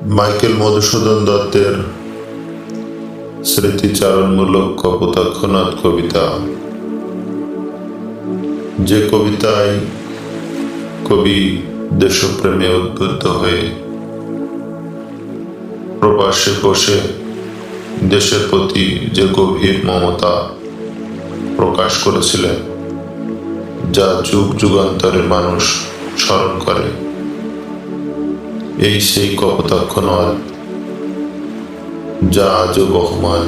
Michael Madhusudan দত্তের স্মৃতিচারণমূলক কপোতাক্ষনাথ কবিতা, যে কবিতায় কবি দেশপ্রেমে উদ্বুদ্ধ হয়ে প্রবাসে বসে দেশের প্রতি যে গভীর মমতা প্রকাশ করেছিলেন, যা যুগ যুগান্তরে মানুষ স্মরণ করে। এই সেই কপোতাক্ষনাথ যা আজও বহমান।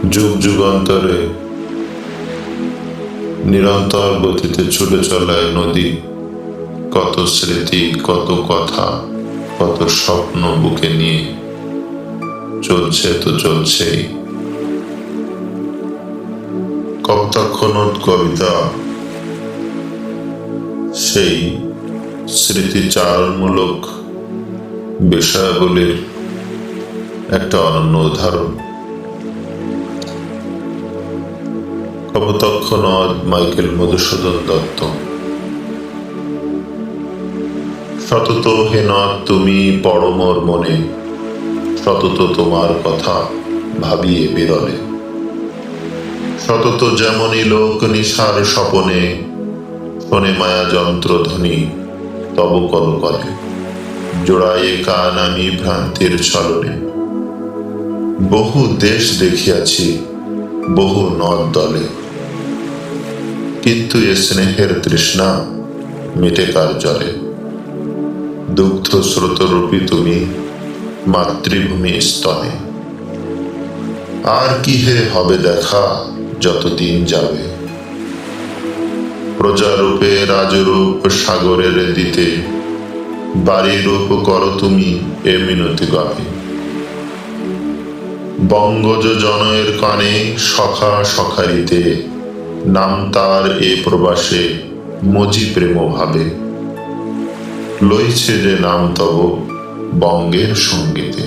যুগ যুগান্তরে নিরন্তর গতিতে ছুটে চলায় নদী, কত স্মৃতি, কত কথা, কত স্বপ্ন বুকে নিয়ে চলছে তো চলছেই। কপোতাক্ষনাথ কবিতা সেই স্মৃতিচারণমূলক বিষয়াবলীর একটা অনন্য উদাহরণ। কপোতাক্ষনাথ মাইকেল মধুসূদন দত্ত। সতত হে নাথ তুমি পড়ো মোর মনে, সতত তোমার কথা ভাবিয়ে বিরলে। সতত যেমনই লোক নিশার স্বপনে, শোনে মায়া যন্ত্রধ্বনি তব কলকলে। জোড়ায়ে কান আমি ভ্রান্তির ছলনে, বহু দেশ দেখিয়াছি বহু নদ দলে। কিন্তু এ স্নেহের তৃষ্ণা মিটে কার জলে। দুগ্ধ স্রোতরূপী তুমি মাতৃভূমি স্তনে। আর কি হে হবে দেখা যতদিন যাবে। প্রজারূপে রাজরূপ সাগরের দিতে, বাড়ি রূপ করো তুমি এ মিনতি গাবে। বঙ্গজ জনয়ের কানে সখা সখারিতে, নাম তার এ প্রবাসে মজি প্রেম ভাবে। লইছে যে নাম তব বঙ্গের সঙ্গীতে।